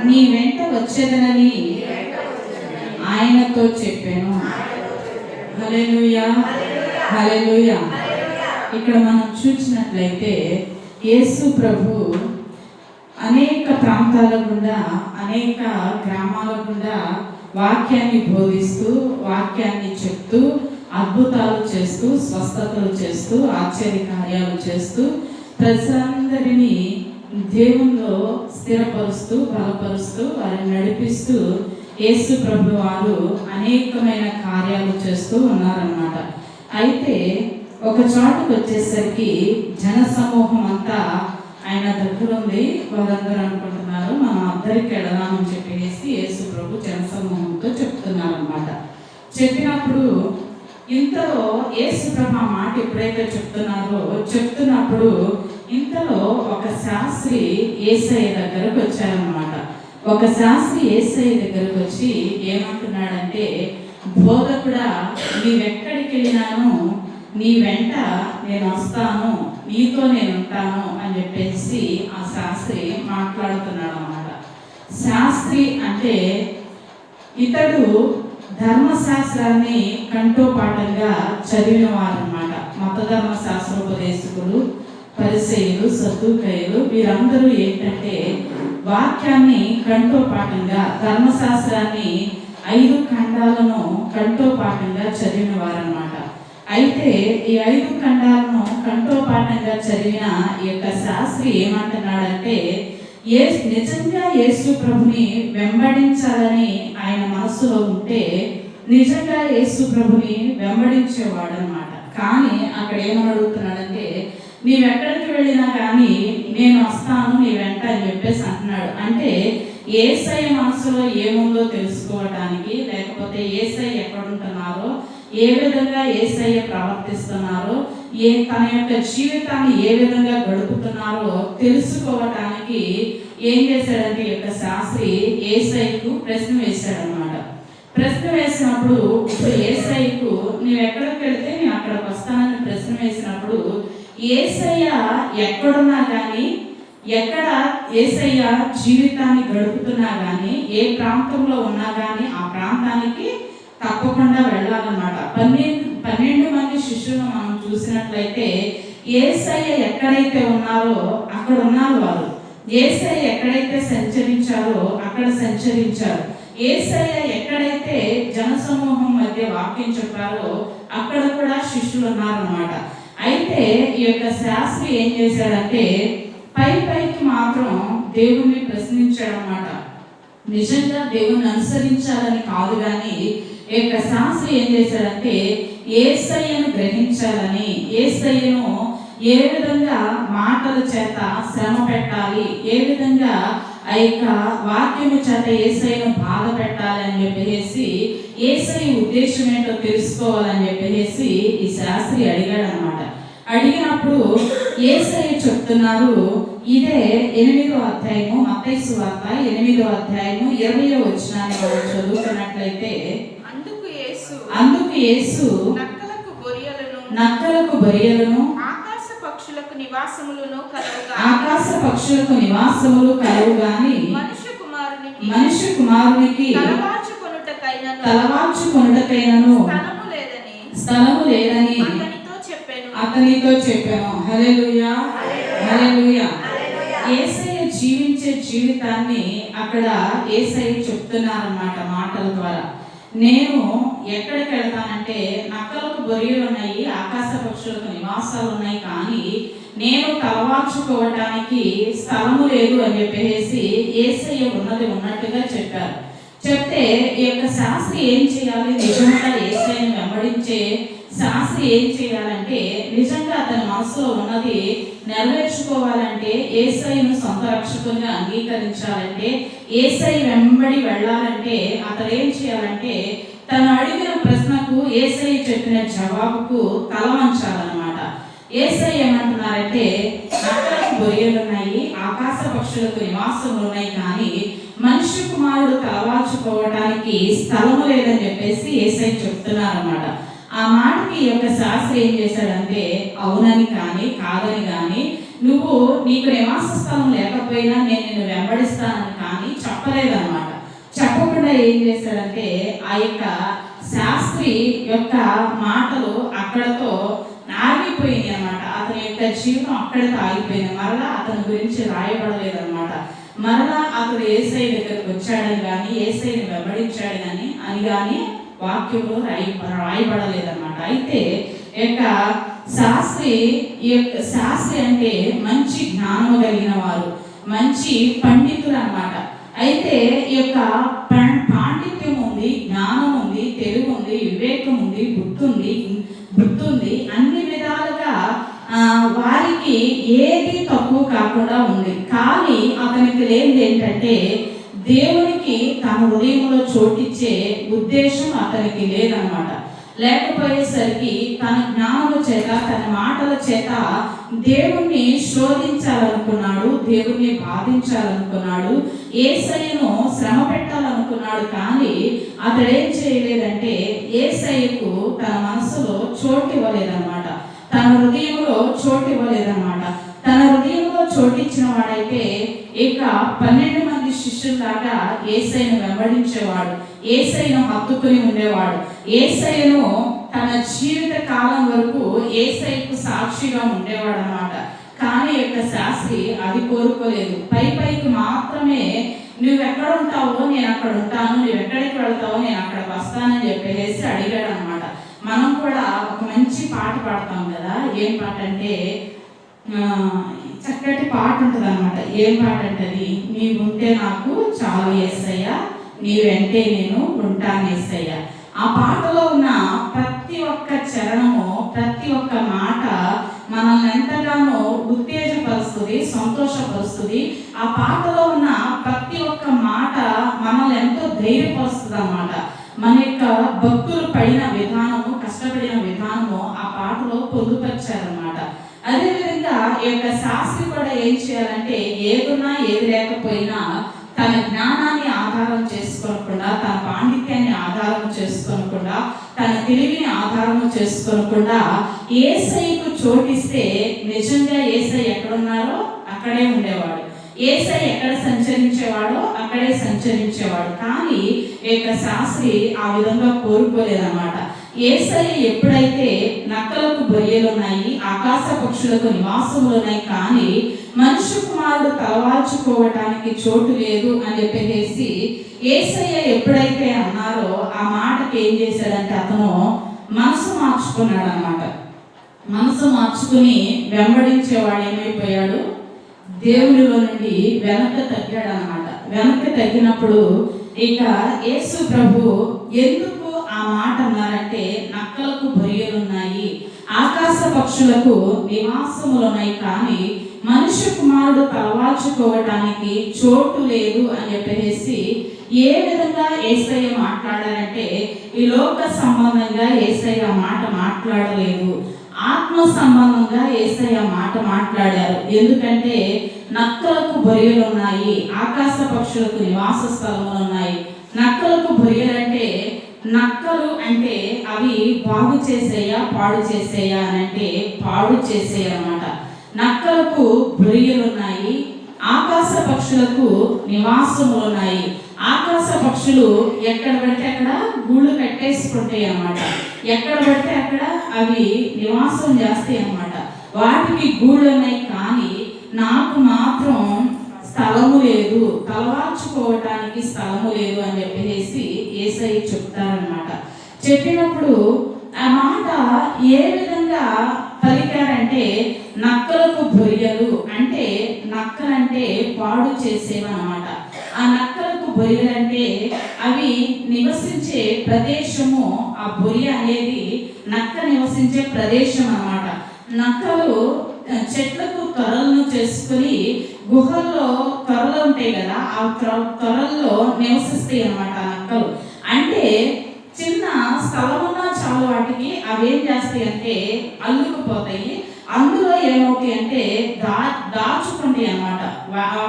నీ వెంట వచ్చేదనని ఆయనతో చెప్పాను. హల్లెలూయా, హల్లెలూయా. ఇక్కడ మనం చూసినట్లయితే యేసు ప్రభు అనేక ప్రాంతాల గుండా, అనేక గ్రామాల గుండా వాక్యాన్ని బోధిస్తూ, వాక్యాన్ని చెప్తూ, అద్భుతాలు చేస్తూ, స్వస్థతలు చేస్తూ, ఆశ్చర్య కార్యాలు చేస్తూ, ప్రజలందరినీ దేవునిలో స్థిరపరుస్తూ, బలపరుస్తూ, వారిని నడిపిస్తూ యేసు ప్రభు వారు అనేకమైన కార్యాలు చేస్తూ ఉన్నారన్నమాట. అయితే ఒక చోటుకు వచ్చేసరికి జన సమూహం అంతా ఆయన దగ్గర ఉంది. వారందరూ అనుకుంటున్నారు మనం అందరికి వెళదామని చెప్పేసి యేసు ప్రభు జన సమూహంతో చెప్తున్నారన్నమాట. చెప్పినప్పుడు ఇంతలో యేసు ప్రభు ఆ మాట ఎప్పుడైతే చెప్తున్నప్పుడు ఇంతలో ఒక శాస్త్రి యేసయ్య దగ్గరకు వచ్చారన్నమాట. ఒక శాస్త్రి యేసయ్య దగ్గరకు వచ్చి ఏమంటున్నాడంటే, బోధకుడా, నీవెక్కడికి వెళ్ళినాను నీ వెంట నేను వస్తాను, నీతో నేను ఉంటాను అని చెప్పేసి ఆ శాస్త్రి మాట్లాడుతున్నాడు అన్నమాట. శాస్త్రి అంటే ఇతడు ధర్మశాస్త్రాన్ని కంఠోపాఠంగా చదివిన వారు అన్నమాట. మత ధర్మశాస్త్రోపదేశకులు, పరిసయ్యులు, సద్దూకయ్యులు వీరందరూ ఏంటంటే వాక్యాన్ని కంఠోపాఠంగా, ధర్మశాస్త్రాన్ని 5 ఖండాలను కంఠోపాఠంగా చదివిన వారన్నమాట. అయితే ఈ 5 ఖండాలను కంఠోపాఠంగా చదివిన ఈ యొక్క శాస్త్రి ఏమంటున్నాడంటే, నిజంగా యేసు ప్రభుని వెంబడించాలని ఆయన మనసులో ఉంటే నిజంగా యేసు ప్రభుని వెంబడించేవాడు అనమాట. కానీ అక్కడ ఏమని అడుగుతున్నాడంటే, నీవెక్కడికి వెళ్ళినా కానీ నేను వస్తాను నీ వెంట అని చెప్పేసి అంటున్నాడు. అంటే యేసయ్య మనసులో ఏముందో తెలుసుకోవడానికి, లేకపోతే యేసయ్య ఎక్కడుంటున్నారో, ఏ విధంగా యేసయ్య ప్రవర్తిస్తున్నారో, తన యొక్క జీవితాన్ని ఏ విధంగా గడుపుతున్నారో తెలుసుకోవటానికి ఏం చేశాడంటే ఈ యొక్క శాస్త్రి యేసయ్యకు ప్రశ్న వేశాడనమాట. ప్రశ్న వేసినప్పుడు ఇప్పుడు యేసయ్యకు నీవు ఎక్కడికి వెళ్తే నేను అక్కడికి వస్తానని ప్రశ్న వేసినప్పుడు యేసయ్య ఎక్కడున్నా కానీ, ఎక్కడ యేసయ్య జీవితాన్ని గడుపుతున్నా కానీ, ఏ ప్రాంతంలో ఉన్నా కానీ ఆ ప్రాంతానికి తప్పకుండా వెళ్ళాలన్నమాట. 12 మంది శిష్యులను మనం చూసినట్లయితే యేసయ్య ఎక్కడైతే ఉన్నారో అక్కడ ఉన్నారు వారు. యేసయ్య ఎక్కడైతే సంచరించారో అక్కడ సంచరించారు. యేసయ్య ఎక్కడైతే జనసమూహం మధ్య వాక్యం చెప్పారో అక్కడ కూడా శిష్యులు ఉన్నారన్నమాట. అయితే ఈ యొక్క శాస్త్రి ఏం చేశాడంటే పైకి మాత్రం దేవుణ్ణి ప్రశ్నించాడు అన్నమాట. నిజంగా దేవుణ్ణి అనుసరించాలని కాదు, కానీ ఈ యొక్క శాస్త్రి ఏం చేశాడంటే యేసయ్యను గ్రహించాలని, యేసయ్యను ఏ విధంగా మాటల చేత శ్రమ పెట్టాలి, ఏ విధంగా ఆ యొక్క వాక్యము చేత యేసయ్యను బాధ పెట్టాలి అని చెప్పేసి, యేసయ్య ఉద్దేశం ఏంటో తెలుసుకోవాలని చెప్పేసి ఈ శాస్త్రి అడిగాడు అనమాట. అడిగినప్పుడు యేసయ్య చెప్తున్నారు, ఇదే 8వ అధ్యాయము, మత్తయి సువార్త 8వ అధ్యాయము 20వ వచనాన్ని మనం చదువుతున్నట్లయితే, అందుకు యేసు నక్కలకు బొరియలను ఆకాశ పక్షులకు నివాసములు కలవు గాని మనుష్య కుమారునికి తలవాల్చుకొనుటకైనను స్థలము లేదని అతనితో చెప్పాను. హల్లెలూయా, హల్లెలూయా. యేసయ్య జీవించే జీవితాన్ని అక్కడ యేసయ్య చెప్తున్నారన్నమాట మాటల ద్వారా. నేను ఎక్కడికి వెళ్తానంటే నక్కలకు బొరియలు ఉన్నాయి, ఆకాశ పక్షులకు నివాసాలు ఉన్నాయి, కానీ నేను తలవాల్చుకోవటానికి స్థలము లేదు అని చెప్పేసి యేసయ్య ఉన్నది ఉన్నట్టుగా చెప్పారు. చెప్తే ఈ యొక్క శాస్త్రి ఏం చేయాలి, నిజంగా యేసయ్యను వెంబడించే శాస్త్రి ఏం చేయాలంటే నిజంగా అతని మనసులో ఉన్నది నెరవేర్చుకోవాలంటే, యేసయ్యను సొంత రక్షకునిగా అంగీకరించాలంటే, యేసయ్య వెంబడి వెళ్ళాలంటే అతను ఏం చేయాలంటే తను అడిగిన ప్రశ్నకు యేసయ్య చెప్పిన జవాబుకు తల వంచాలన్నమాట. యేసయ్య ఏమంటున్నారంటే నక్కలకు బొరియలు ఉన్నాయి, ఆకాశ పక్షులకు నివాసములు ఉన్నాయి, కానీ మనుష్య కుమారుడు తలవాల్చుకోవడానికి స్థలము లేదని చెప్పేసి యేసయ్య చెప్తున్నారన్నమాట. ఆ మాటకి ఈ యొక్క శాస్త్రి ఏం చేశాడంటే అవునని కానీ కాదని కానీ, నీకు నివాస స్థలం లేకపోయినా నేను నిన్ను వెంబడిస్తానని కానీ చెప్పలేదు ఏం చేశాడంటే ఆ యొక్క శాస్త్రి యొక్క మాటలు అక్కడతో ఆగిపోయింది అనమాట. అతని యొక్క జీవితం అక్కడితో ఆగిపోయింది. మరలా అతని గురించి రాయబడలేదు అనమాట. మరలా అతడు యేసయ్య దగ్గరకు వచ్చాడని కానీ యేసయ్యని వెంబడించాడు కానీ వాక్యంలో రాయబడలేదన్నమాట. అయితే శాస్త్రి అంటే మంచి జ్ఞానము కలిగిన వారు, మంచి పండితులు అన్నమాట. అయితే ఈ యొక్క పాండిత్యం ఉంది, జ్ఞానం ఉంది, తెలివి ఉంది, వివేకం ఉంది, బుద్ధి ఉంది, అన్ని విధాలుగా వారికి ఏది తక్కువ కాకుండా ఉంది. కానీ అతనికి లేనిది ఏంటంటే దేవునికి తన హృదయంలో చోటిచ్చే ఉద్దేశం అతనికి లేదనమాట. లేకపోయేసరికి తన జ్ఞానము చేత తన మాటల చేత దేవుణ్ణి శోధించాలనుకున్నాడు, దేవుణ్ణి బాధించాలనుకున్నాడు, యేసయ్యను శ్రమ పెట్టాలనుకున్నాడు. కానీ అతడేం చేయలేదంటే యేసయ్యకు తన మనసులో చోటు ఇవ్వలేదన్నమాట, తన హృదయంలో చోటు ఇవ్వలేదన్నమాట. తన హృదయంలో చోటిచ్చిన వాడైతే ఇక 12 మంది శిష్యుల్లాగా యేసయ్యను వెంబడించేవాడు, యేసయ్యను హత్తుకుని ఉండేవాడు, యేసయ్యను తన జీవిత కాలం వరకు యేసయ్యకు సాక్షిగా ఉండేవాడు అన్నమాట. కానీ యొక్క శాస్త్రి అది కోరుకోలేదు. పైకి మాత్రమే నువ్వు ఎక్కడ ఉంటావో నేను అక్కడ ఉంటాను, నువ్వు ఎక్కడికి వెళ్తావో నేను అక్కడికి వస్తానని చెప్పేసి అడిగాడు అనమాట. మనం కూడా ఒక మంచి పాట పాడతాం కదా. ఏం పాట అంటే చక్కటి పాట ఉంటుంది అనమాట. ఏం పాట అంటే అది, నీవుంటే నాకు చాలు యేసయ్య, నీ వెంటే నేను ఉంటాను యేసయ్య. ఆ పాటలో ఉన్న ప్రతి ఒక్క చరణము, ప్రతి ఒక్క మాట మనల్ని ఎంతగానో ఉత్తేజపరుస్తుంది, సంతోషపరుస్తుంది. ఆ పాటలో ఉన్న ప్రతి ఒక్క మాట మనల్ని ఎంతో ధైర్యపరుస్తుంది అన్నమాట. మన యొక్క భక్తులు పడిన విధానము, కష్టపడిన విధానము ఆ పాటలో పొందుపరిచారనమాట. అదేవిధంగా ఈ యొక్క శాస్త్రి కూడా ఏం చేయాలంటే ఏదున్నా ఏది లేకపోయినా తన జ్ఞానాన్ని ఆధారం చేసుకోనకుండా, తన పాండిత్యాన్ని ఆధారం చేసుకోనకుండా, తన తెలివిని ఆధారం చేసుకోనకుండా యేసయ్యకు చోటిస్తే నిజంగా యేసయ్య ఎక్కడున్నారో అక్కడే ఉండేవాడు, యేసయ్య ఎక్కడ సంచరించేవాడో అక్కడే సంచరించేవాడు. కానీ ఈ యొక్క శాస్త్రి ఆ విధంగా కోరుకోలేదన్నమాట. యేసయ్య ఎప్పుడైతే నక్కలకు బొరియలున్నాయి, ఆకాశ పక్షులకు నివాసములున్నాయి, కానీ మనుష్య కుమారుడు తలవాల్చుకోవటానికి చోటు లేదు అని చెప్పేసి యేసయ్య ఎప్పుడైతే అన్నారో ఆ మాటకి ఏం చేశాడంటే అతను మనసు మార్చుకున్నాడు అన్నమాట. మనసు మార్చుకుని వెంబడించేవాడు ఏమైపోయాడు, దేవుడిలో నుండి వెనక్కి తగ్గాడు అన్నమాట. వెనక్కి తగ్గినప్పుడు ఇక యేసు ప్రభు ఎందుకు ఆ మాట అన్నారంటే, నక్కలకు బొరియలున్నాయి, ఆకాశ పక్షులకు నివాసములున్నాయి, కానీ మనుష్య కుమారుడు తలవాల్చుకోవటానికి చోటు లేదు అని చెప్పేసి ఏ విధంగా యేసయ్య మాట్లాడారంటే, ఈ లోక సంబంధంగా యేసయ్య మాట మాట్లాడలేదు, ఆత్మ సంబంధంగా యేసయ్య మాట మాట్లాడారు. ఎందుకంటే నక్కలకు బొరియలున్నాయి, ఆకాశ పక్షులకు నివాస స్థలములు ఉన్నాయి. నక్కలకు బొరియలంటే, నక్కలు అంటే అవి బాగు చేసేయా పాడు చేసేయా అని అంటే పాడు చేసేయ అన్నమాట. నక్కలకు బొరియలున్నాయి, ఆకాశ పక్షులకు నివాసములు ఉన్నాయి. ఆకాశ పక్షులు ఎక్కడ పడితే అక్కడ గూళ్ళు కట్టేసుకుంటాయి అన్నమాట. ఎక్కడ పడితే అక్కడ అవి నివాసం చేస్తాయి అన్నమాట. వాటికి గూళ్ళు ఉన్నాయి, కానీ నాకు మాత్రం స్థలము లేదు, తలవార్చుకోవటానికి స్థలము లేదు అని చెప్పేసి యేసయ్య చెప్తారనమాట. చెప్పినప్పుడు ఆ మాట ఏ విధంగా పలికారంటే, నక్కలకు బొరియలు అంటే, నక్కలంటే పాడు చేసేవన్నమాట. ఆ నక్కలకు బొరియలంటే అవి నివసించే ప్రదేశము, ఆ బొరియ అనేది నక్క నివసించే ప్రదేశం అన్నమాట. నక్కలు చెట్లకు త్వరలను చేసుకుని గుహల్లో త్వరలు ఉంటాయి కదా, ఆ త్వరల్లో నివసిస్తాయి అన్నమాట నక్కలు. అంటే చిన్న స్థలం ఉన్నా చాలు వాటికి అవేం చేస్తాయి అంటే అల్లుకుపోతాయి. అందులో ఏమవుతాయి అంటే దాచుకుంటాయి అన్నమాట,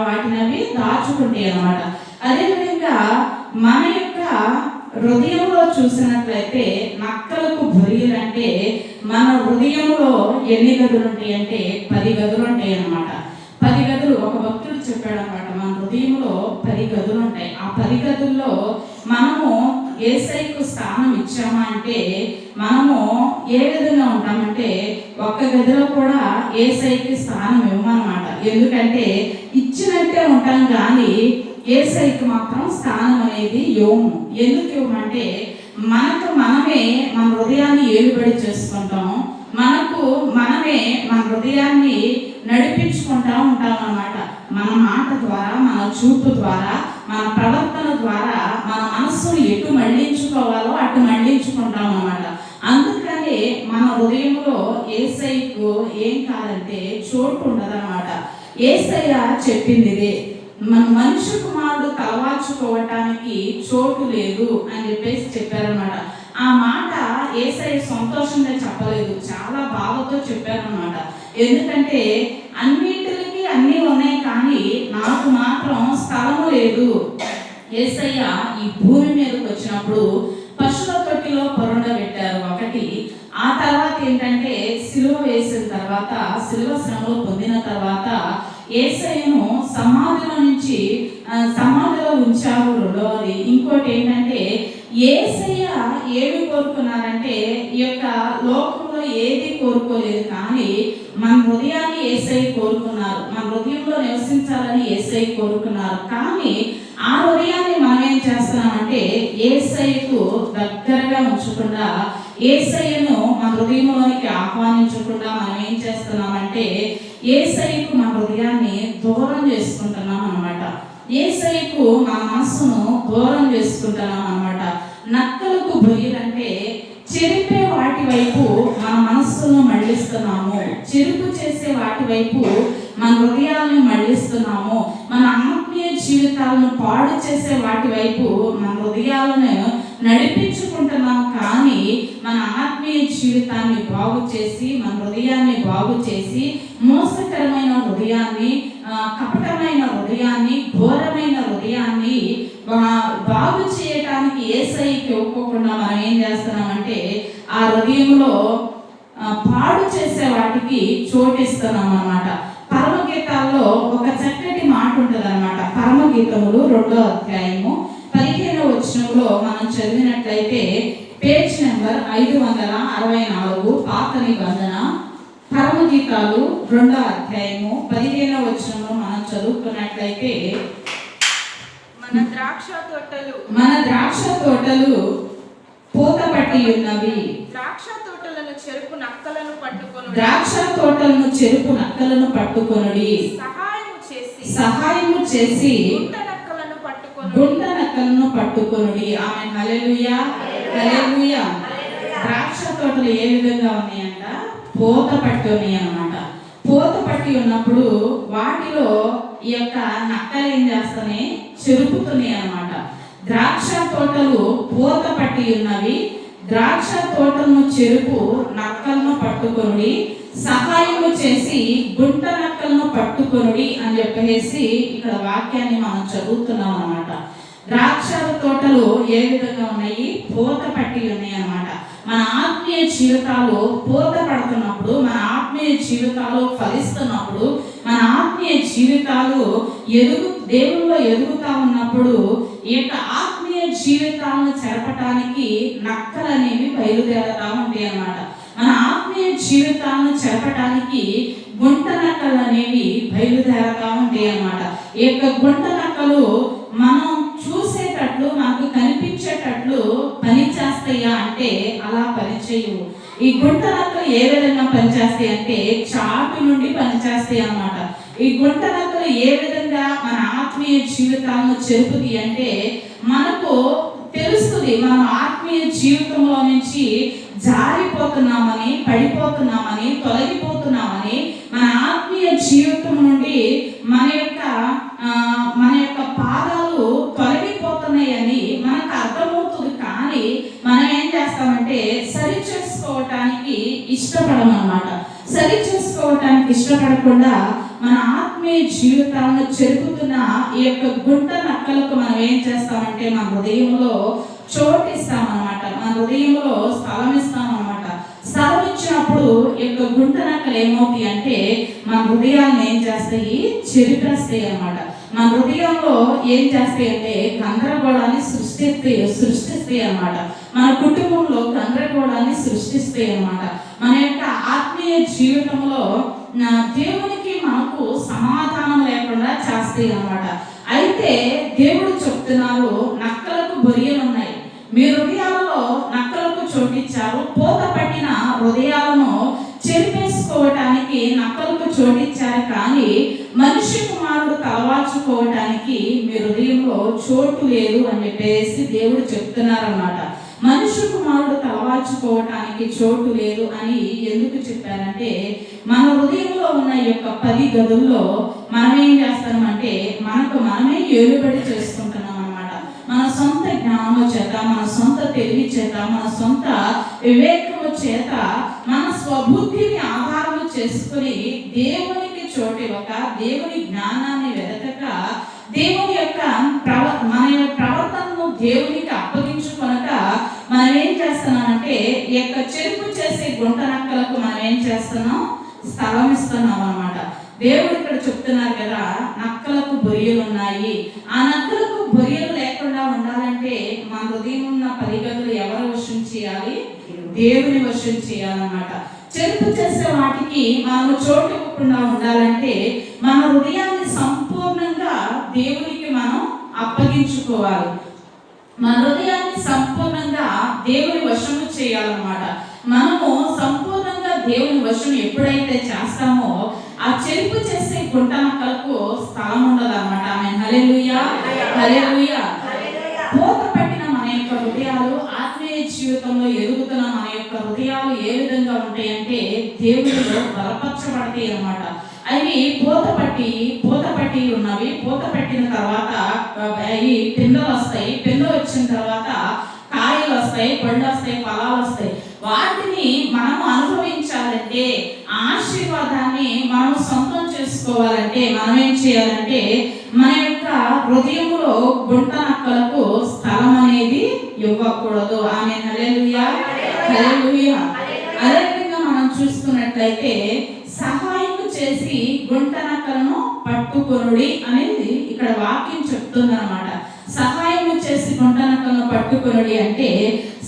వాటిని అవి దాచుకుంటాయి అన్నమాట. అదేవిధంగా మన యొక్క హృదయంలో చూసినట్లయితే నక్కలకు బొరియలు అంటే, మన హృదయంలో ఎన్ని గదులు ఉంటాయి అంటే 10 గదులు ఉంటాయి అన్నమాట. 10 గదులు ఒక భక్తుడు చెప్పాడు అనమాట. మన హృదయంలో 10 గదులు ఉంటాయి. ఆ 10 గదుల్లో మనము యేసయ్యకు స్థానం ఇచ్చామా అంటే మనము ఏ విధంగా ఉంటామంటే ఒక్క గదిలో కూడా యేసయ్యకి స్థానం ఇవ్వమన్నమాట. ఎందుకంటే ఇచ్చినట్టే ఉంటాం కానీ యేసయ్యకి మాత్రం స్థానం అనేది ఇవ్వము. ఎందుకు ఇవ్వమంటే మనకు మనమే మన హృదయాన్ని ఏలుబడి చేసుకుంటాం, మనమే మన హృదయాన్ని నడిపించుకుంటా ఉంటాం అన్నమాట. మన మాట ద్వారా, మన చూపు ద్వారా, మన ప్రవర్తన ద్వారా మన మనస్సును ఎటు మళ్ళించుకోవాలో అటు మళ్ళించుకుంటాం అన్నమాట. అందుకని మన హృదయంలో యేసయ్యకు ఏం కాదంటే చోటు ఉండదన్నమాట. యేసయ్య చెప్పింది ఇదే, మన మనుష్య కుమారుడు తలవాల్చుకోవటానికి చోటు లేదు అని చెప్పేసి చెప్పారనమాట. ఆ మాట యేసయ్య సంతోషంగా చెప్పలేదు, చాలా బాధతో చెప్పారనమాట. ఎందుకంటే అన్నింటికి అన్నీ ఉన్నాయి కానీ నాకు మాత్రం స్థలము లేదు. యేసయ్య ఈ భూమి మీదకి వచ్చినప్పుడు పశువుల తొట్టిలో పెట్టారు ఒకటి. ఆ తర్వాత ఏంటంటే సిలువ వేసిన తర్వాత, సిలువ శ్రమలు పొందిన తర్వాత యేసయ్యను సమాధిలో ఉంచారు రెండవది. ఇంకోటి ఏంటంటే యేసయ్య ఏమి కోరుకున్నారంటే ఈ యొక్క లోకంలో ఏది కోరుకోలేదు కానీ మన హృదయాన్ని యేసయ్య కోరుకున్నారు. మన హృదయంలో నివసించాలని యేసయ్య కోరుకున్నారు. కానీ ఆ హృదయాన్ని మనం ఏం చేస్తున్నామంటే యేసయ్యకు దగ్గరగా ఉంచకుండా, యేసయ్యను మన హృదయంలోనికి ఆహ్వానించకుండా మనం ఏం చేస్తున్నామంటే యేసయ్యకు మన హృదయాన్ని దూరం చేసుకుంటున్నాం అన్నమాట. యేసయ్యకు మన మనస్సును దూరం చేసుకుంటున్నాం అన్నమాట. నక్కలకు బొయ్యలంటే చెరిపే వాటి వైపు మన మనస్సును మళ్ళిస్తున్నాము, చెరుపు చేసే వాటి వైపు మన హృదయాలను మళ్ళిస్తున్నాము, మన ఆత్మీయ జీవితాలను పాడు చేసే వాటి వైపు మన హృదయాలను నడిపించుకుంటున్నాం. కానీ మన ఆత్మీయ జీవితాన్ని బాగు చేసి, మన హృదయాన్ని బాగు చేసి, మోసకరమైన హృదయాన్ని, కపటమైన హృదయాన్ని, ఘోరమైన హృదయాన్ని బాగు చేయటానికి యేసయ్యకి ఒప్పుకోకుండా మనం ఏం చేస్తున్నామంటే ఆ హృదయంలో పాడు చేసే వాటికి చోటిస్తున్నాం అన్నమాట. పరమగీతాల్లో ఒక చక్కటి మాట ఉంటుంది అనమాట. పరమగీతములు 2వ అధ్యాయము 15వ వచనంలో మనం చదివినట్లయితే పేజ్ నెంబర్ 564 పాత నిబంధన పరమగీతాలు 2వ అధ్యాయము 15వ వచనంలో మనం చదువుకున్నట్లయితే మన ద్రాక్ష తోటలు పూత పట్టి ఉన్నవి, ద్రాక్ష తోటలను చెరుపు నక్కలను పట్టుకొనుడి, సహాయము చేసి గుంట నక్కలను పట్టుకొనుడి. ఆమె హల్లెలూయా, హల్లెలూయా. ద్రాక్ష తోటలు ఏ విధంగా ఉన్నాయంట? పూత పట్టి ఉన్నాయి అన్నమాట. పూత పట్టి ఉన్నప్పుడు వాటిలో ఈ యొక్క నక్కలు ఏం చేస్తున్నాయి? చెరుపుతున్నాయి అన్నమాట. ద్రాక్ష తోటలు పూత పట్టి ఉన్నవి, ద్రాక్ష తోటలను చెరుపు నక్కలను పట్టుకొనుడి, సహాయము చేసి గుంట నక్కలను పట్టుకొనుడి అని చెప్పేసి ఇక్కడ వాక్యాన్ని మనం చదువుతున్నాం అన్నమాట. ద్రాక్ష తోటలు ఏ విధంగా ఉన్నాయి? పూత పట్టి ఉన్నాయి అన్నమాట. మన ఆత్మీయ జీవితాలు పూత పడుతున్నప్పుడు, మన ఆత్మీయ జీవితాలు ఫలిస్తున్నప్పుడు, మన ఆత్మీయ జీవితాలు దేవుల్లో ఎదుగుతా ఉన్నప్పుడు ఈ యొక్క ఆత్మీయ జీవితాలను చెరపటానికి నక్కలు అనేవి బయలుదేరుతా ఉంటాయి అన్నమాట. మన ఆత్మీయ జీవితాలను చెరపటానికి గుంట నక్కలు అనేవి బయలుదేరుతా ఉంటాయి అన్నమాట. ఈ యొక్క గుంట నక్కలు మనం చూసేటట్లు, మనకు కనిపించేటట్లు పని చేస్తాయా అంటే అలా పనిచేయవు. ఈ గుంట నక్కలు ఏ విధంగా పనిచేస్తాయి అంటే చాటు నుండి పనిచేస్తాయి అన్నమాట. ఈ గుంట నక్కలు ఏ విధంగా మన ఆత్మీయ జీవితాలను చెరుపుతాయి అంటే మనకు తెలుస్తుంది మనం ఆత్మీయ జీవితంలో నుంచి జారిపోతున్నామని, పడిపోతున్నామని, తొలగిపోతున్నామని, మన ఆత్మీయ జీవితం నుండి మన యొక్క పాదాలు తొలగిపోతున్నాయని మనకు అర్థమవుతుంది. కానీ మనం ఏం చేస్తామంటే సరి చేసుకోవటానికి ఇష్టపడమన్నమాట. సరి చేసుకోవటానికి ఇష్టపడకుండా మన ఆత్మీయ జీవితాలను చెరుపుతున్న ఈ యొక్క గుంట నక్కలకు మనం ఏం చేస్తామంటే మన హృదయంలో చోటిస్తామన్నమాట. మన హృదయంలో స్థలం ఇస్తామన్నమాట. స్థలం వచ్చినప్పుడు ఈ యొక్క గుంట నక్కలు ఏమవుతాయి అంటే మన హృదయాలను ఏం చేస్తాయి, చెరిపేస్తాయి అన్నమాట. మన హృదయంలో ఏం చేస్తాయి అంటే గందరగోళాన్ని సృష్టిస్తాయి అన్నమాట. మన కుటుంబంలో గందరగోళాన్ని సృష్టిస్తాయి అన్నమాట. మన యొక్క ఆత్మీయ జీవితంలో దేవునికి మనకు సమాధానం లేకుండా చేస్తాయి అన్నమాట. అయితే దేవుడు చెప్తున్నారు, నక్కలకు బొరియలు ఉన్నాయి, మీ హృదయాలలో నక్కలకు చోటిచ్చారు. పూత పట్టిన హృదయాలను చెరిపేసుకోవటానికి నక్కలకు చోటిచ్చారు, కానీ మనిషి కుమారుడు తలవాల్చుకోవటానికి మీ హృదయంలో చోటు లేదు అని చెప్పేసి దేవుడు చెప్తున్నారన్నమాట. మనుష్య కుమారుడు తలవాల్చుకోవటానికి చోటు లేదు అని ఎందుకు చెప్పారంటే, మన హృదయంలో ఉన్న ఈ యొక్క 10 గదుల్లో మనం ఏం చేస్తామంటే మనకు మనమే ఏలుబడి చేసుకుంటున్నాం అన్నమాట. మన సొంత జ్ఞానము చేత, మన సొంత తెలివి చేత, మన సొంత వివేకము చేత, మన స్వబుద్ధిని ఆధారము చేసుకుని దేవునికి చోటివ్వక, దేవుని జ్ఞానాన్ని వెదకక, దేవుని యొక్క మన ప్రవర్తనను దేవునికి అప్పగించుకొనక మనం ఏం చేస్తున్నామంటే ఈ యొక్క చెరుపు చేసే గుంట నక్కలకు మనం ఏం చేస్తున్నాం, స్థలం ఇస్తున్నాం అన్నమాట. దేవుడు ఇక్కడ చెప్తున్నారు కదా, నక్కలకు బొరియలు ఉన్నాయి. ఆ నక్కలకు బొరియలు లేకుండా ఉండాలంటే మన హృదయం ఉన్న 10 గదులు ఎవరు వశం చేయాలి, దేవుని వశం చేయాలన్నమాట. చెరుపు చేసే వాటికి మనము చోటు ఇవ్వకుండా ఉండాలంటే మన హృదయాన్ని సంపూర్ణంగా దేవునికి మనం అప్పగించుకోవాలి. మన హృదయాన్ని సంపూర్ణంగా దేవుని వశము చేయాలన్నమాట. మనము సంపూర్ణంగా దేవుని వశం ఎప్పుడైతే చేస్తామో ఆ చెరుపు చేసే గుంట నక్కలకు స్థలం ఉండదు అన్నమాట. ఆమేన్, హల్లెలూయా, హల్లెలూయా. పూత పట్టిన మన యొక్క హృదయాలు, ఆత్మీయ జీవితంలో ఎదుగుతున్న మన యొక్క హృదయాలు ఏ విధంగా ఉంటాయంటే దేవునిలో బలపరచబడతాయి అన్నమాట. అవి పూత పట్టి ఉన్నవి. పూత పట్టిన తర్వాత అవి పిందెలు వస్తాయి. పిందెలు వచ్చిన తర్వాత కాయలు వస్తాయి, పళ్ళు వస్తాయి, ఫలాలు వస్తాయి. వాటిని మనం అనుభవించాలంటే, ఆశీర్వాదాన్ని మనం సొంతం చేసుకోవాలంటే మనం ఏం చేయాలంటే మన యొక్క హృదయంలో గుంట నక్కలకు స్థలం అనేది ఇవ్వకూడదు. ఆమేన్, హల్లెలూయా, హల్లెలూయా. అదేవిధంగా మనం చూసుకున్నట్లయితే సహాయం చేసి గుంట నక్కలను పట్టుకొనుడి అనేది ఇక్కడ వాక్యం చెప్తుందన్నమాట. సహాయం చేసి గుంట నక్కలను పట్టుకొనుడి అంటే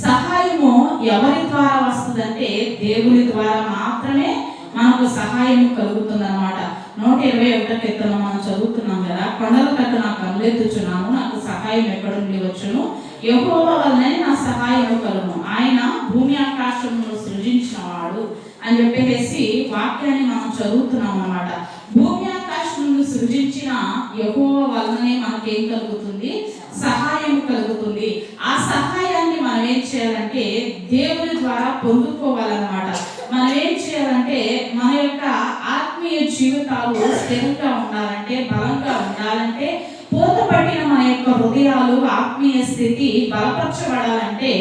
సహాయము ఎవరి ద్వారా వస్తుందంటే దేవుని ద్వారా మాత్రమే మనకు సహాయం కలుగుతుందన్నమాట. 121 కీర్తన మనం చదువుతున్నాం కదా, కొండల తట్టు నాకు కనులెత్తుచున్నాను, నాకు సహాయం ఎక్కడ నుండి వచ్చును, యెహోవా వలనే నా సహాయం కలుగును, ఆయన భూమి ఆకాశమును సృజించినవాడు అని చెప్పేసి వాక్యాన్ని మనం చదువుతున్నాం అన్నమాట. భూమి ఆకాశమును సృజించిన యెహోవా వలనే మనకేం కలుగుతుంది, సహాయం కలుగుతుంది. ఆ సహాయాన్ని మనం ఏం చేయాలంటే దేవుని ద్వారా పొందుకోవాలన్నమాట. మనం ఏం చేయాలంటే మన యొక్క ఆత్మీయ జీవితాలు స్థిరంగా ఉండాలంటే, బలంగా ఉండాలంటే, పూత పట్టిన మన యొక్క హృదయాలు ఆత్మీయ స్థితి బలపరచబడాలంటే,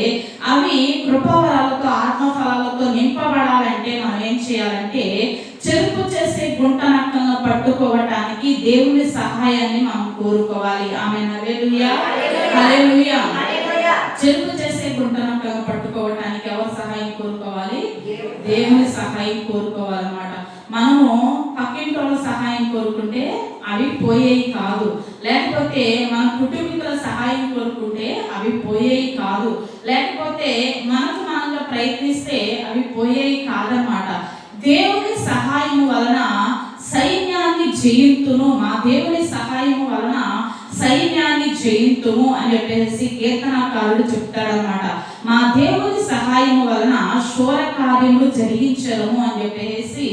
అవి కృపావరాలతో ఆత్మఫలాలతో నింపబడాలంటే మనం ఏం చేయాలంటే చెరుపు చేసే గుంట నక్కలను పట్టుకోవటానికి దేవుని సహాయాన్ని మనం కోరుకోవాలి. ఆమేన్, హల్లెలూయా, హల్లెలూయా. చెరుపు చేసే గుంట నక్కలను పట్టుకోవటానికి ఎవరి సహాయం కోరుకోవాలి, దేవుని సహాయం కోరుకోవాలన్నమాట. మనము పక్కింటి వాళ్ళ సహాయం కోరుకుంటే అవి పోయేవి కాదు, లేకపోతే మన కుటుంబీకుల సహాయం కోరుకుంటే అవి పోయేవి కాదు, లేకపోతే మనకు మనంగా ప్రయత్నిస్తే అవి పోయేవి కాదన్నమాట. దేవుని సహాయం వలన సైన్యాన్ని జయింతును, మా దేవుని సహాయం వలన సైన్యాన్ని జయింతుము అని చెప్పేసి కీర్తనకారుడు చెప్తాడనమాట. మా దేవుని సహాయం వలన శూర కార్యములు జరిగించడము అని చెప్పేసి,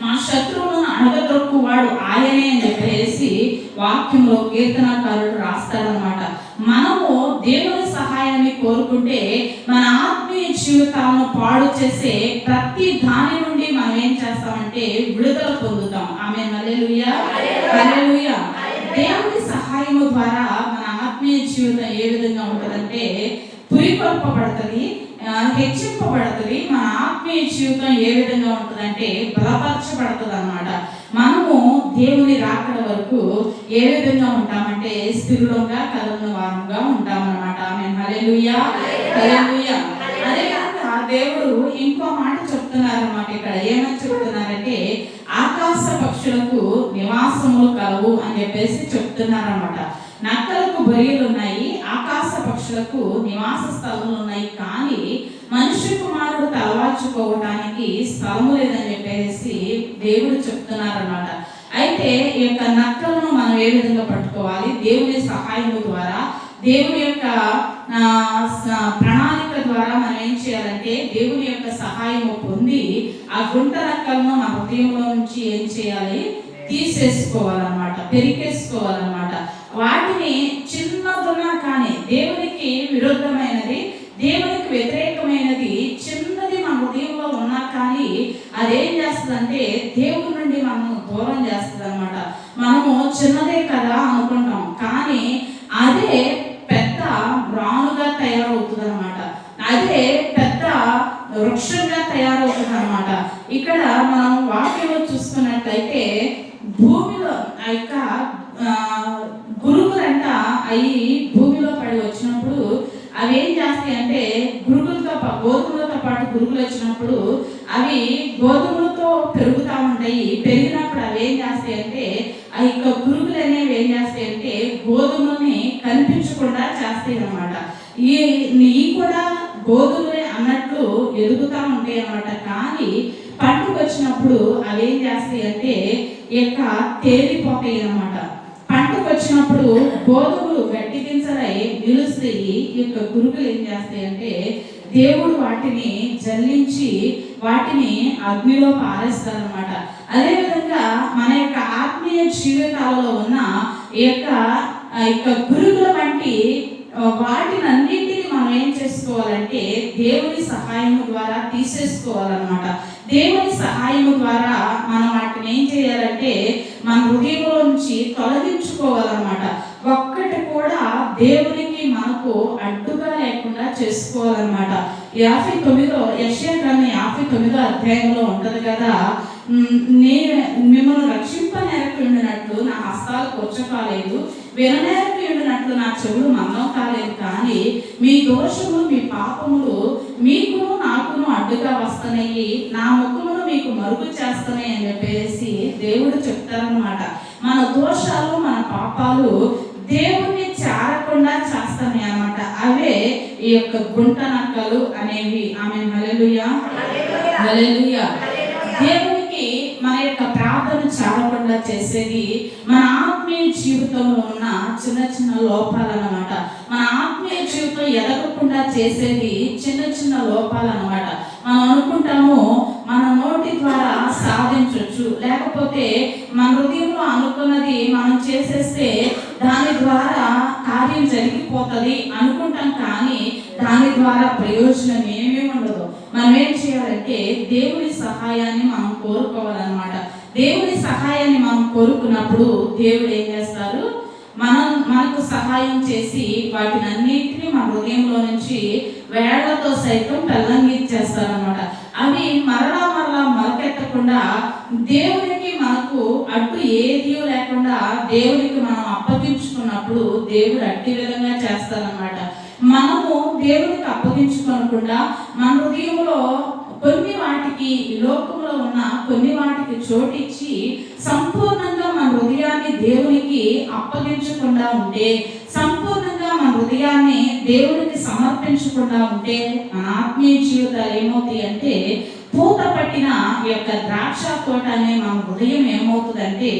మా శత్రువులను అణగదొక్కువాడు ఆయనే అని చెప్పేసి వాక్యంలో కీర్తనకారుడు రాస్తాడనమాట. మనము దేవుని సహాయాన్ని కోరుకుంటే మన ఆత్మీయ జీవితాలను పాడు చేసే ప్రతి దాని నుండి మనం ఏం చేస్తామంటే విడుదల పొందుతాం. ఆమేన్, హల్లెలూయా, హల్లెలూయా. దేవుని సహాయము ద్వారా మన ఆత్మీయ జీవితం ఏ విధంగా ఉంటుందంటే పురికొల్పబడుతుంది, హెచ్చింపబడుతుంది. మన ఆత్మీయ జీవితం ఏ విధంగా ఉంటుందంటే బలపరచబడుతుంది అన్నమాట. మనము దేవుని రాకడ వరకు ఏ విధంగా ఉంటామంటే స్థిరులంగా కదలిన వారంగా ఉంటామన్నమాట. ఆమేన్, హల్లెలూయా, హల్లెలూయా. అదే కాక దేవుడు ఇంకో మాట చెప్తాడు. చెప్తున్నారన్నమాట. ఇక్కడ ఏమని చెప్తున్నారంటే ఆకాశ పక్షులకు నివాసములు కలవు అని చెప్పేసి చెప్తున్నారన్నమాట. నక్కలకు బొరియలు ఉన్నాయి, ఆకాశ పక్షులకు నివాస స్థలములు ఉన్నాయి, కానీ మనుష్య కుమారుడు తలవాల్చుకోవడానికి స్థలము లేదని చెప్పేసి దేవుడు చెప్తున్నారన్నమాట. అయితే ఈ యొక్క నక్కలను మనం ఏ విధంగా పట్టుకోవాలి? దేవుని సహాయం ద్వారా, దేవుని యొక్క ప్రణాళిక ద్వారా మనం ఏం చేయాలంటే దేవుని యొక్క సహాయం పొంది ఆ గుంట నక్కలను మన హృదయంలో నుంచి ఏం చేయాలి? తీసేసుకోవాలన్నమాట, పెరికేసుకోవాలన్నమాట. వాటిని చిన్నదున్నా కానీ దేవునికి విరుద్ధమైనది, దేవునికి వ్యతిరేకమైనది చిన్నది మన హృదయంలో ఉన్నా కానీ అదేం చేస్తుందంటే దేవుడి నుండి మనం దూరం చేస్తుంది అనమాట. మనము చిన్నదే కదా అనుకుంటాం, కానీ అదే పెద్ద రాణుగా తయారవుతుంది అనమాట. అదే పెద్ద వృక్షంగా తయారవుతుంది అనమాట. ఇక్కడ మనం వాక్యంలో చూసుకున్నట్లయితే భూమిలో ఆ యొక్క గురుగులంట అవి భూమిలో పడి వచ్చినప్పుడు అవి ఏం చేస్తాయి అంటే గోధుమలతో పాటు గురుగులు వచ్చినప్పుడు అవి గోధుమలతో పెరుగుతూ ఉంటాయి. పెరిగినప్పుడు అవి ఏం చేస్తాయి అంటే ఆ యొక్క గురుగులు అనేవి ఏం చేస్తాయి అంటే గోధుమల్ని కనిపించకుండా చేస్తాయి అన్నమాట. ఈ కూడా గోధుమలే అన్నట్లు ఎదుగుతూ ఉంటాయి అన్నమాట. కానీ పంటకు వచ్చినప్పుడు అవి ఏం చేస్తాయి అంటే ఇక తేలిపోతాయి అన్నమాట. పంటకు వచ్చినప్పుడు గోధుమలు గట్టి గింజలై నిలుస్తాయి. ఈ యొక్క గురుగులు ఏం చేస్తాయి అంటే దేవుడు వాటిని జల్లించి వాటిని అగ్నిలో పారేస్తారనమాట. అదేవిధంగా మన యొక్క ఆత్మీయ జీవితాలలో ఉన్న ఈ యొక్క గురుగుల వంటి వాటిని అన్నింటినీ మనం ఏం చేసుకోవాలంటే దేవుని సహాయం ద్వారా తీసేసుకోవాలన్నమాట. దేవుని సహాయం ద్వారా మనం వాటిని ఏం చేయాలంటే మన హృదయంలో నుంచి తొలగించుకోవాలన్నమాట. ఒక్కటి కూడా దేవునికి మనకు అడ్డుగా లేకుండా చేసుకోవాలన్నమాట. 59 యెషయా గ్రంథం 59 అధ్యాయంలో ఉంటది కదా, మిమ్మల్ని రక్షింపనేరకు ఉండినట్లు నా హస్తాలు కూర్చోకాలేదు, విననేరకు ఉండినట్లు నా చెవులు మందం కాలేదు, కానీ మీ దోషములు మీ పాపములు మీకును నాకును అడ్డుగా వస్తున్నాయి, నా ముఖమును మీకు మరుగు చేస్తున్నాయి అని చెప్పేసి దేవుడు చెప్తారనమాట. మన దోషాలు మన పాపాలు దేవుణ్ణి చేరకుండా చేస్తాయి అన్నమాట. అవే ఈ యొక్క గుంట నక్కలు అనేవి. ఆమేన్, హల్లెలూయా, హల్లెలూయా. దేవునికి మన యొక్క ప్రార్థన చేరకుండా చేసేది మన ఆత్మీయ జీవితంలో ఉన్న చిన్న చిన్న లోపాలన్నమాట. మన ఆత్మీయ జీవితం ఎదగకుండా చేసేది చిన్న చిన్న లోపాలన్నమాట. మనం అనుకుంటాము మన నోటి ద్వారా సాధించవచ్చు, లేకపోతే మన హృదయంలో అనుకున్నది మనం చేసేస్తే దాని ద్వారా కార్యం జరిగిపోతుంది అనుకుంటాం, కానీ దాని ద్వారా ప్రయోజనం ఏమీ ఉండదు. మనం ఏం చేయాలంటే దేవుని సహాయాన్ని మనం కోరుకోవాలన్నమాట. దేవుని సహాయాన్ని మనం కోరుకున్నప్పుడు దేవుడు ఏం చేస్తారు? మనకు సహాయం చేసి వాటిని అన్నింటినీ మన హృదయంలో నుంచి వేళ్లతో సైతం పెళ్ళంగిచ్చేస్తారనమాట. అవి మరలా మొలకెత్తకుండా దేవునికి మనకు అడ్డు ఏది లేకుండా దేవునికి మనం అప్పగించుకున్నప్పుడు దేవుడు అట్టి విధంగా చేస్తారనమాట. మనము దేవునికి అప్పగించుకోకుండా మన హృదయంలో కొన్ని వాటికి, లోకంలో ఉన్న కొన్ని వాటికి చోటిచ్చి సంపూర్ణంగా మన హృదయాన్ని దేవునికి అప్పగించకుండా ఉంటే, సంపూర్ణంగా మన హృదయాన్ని దేవునికి సమర్పించకుండా ఉంటే మన ఆత్మీయ జీవితాలు ఏమవుతాయి అంటే పూత పట్టిన ఈ యొక్క ద్రాక్ష తోట అనే మన హృదయం ఏమవుతుందంటే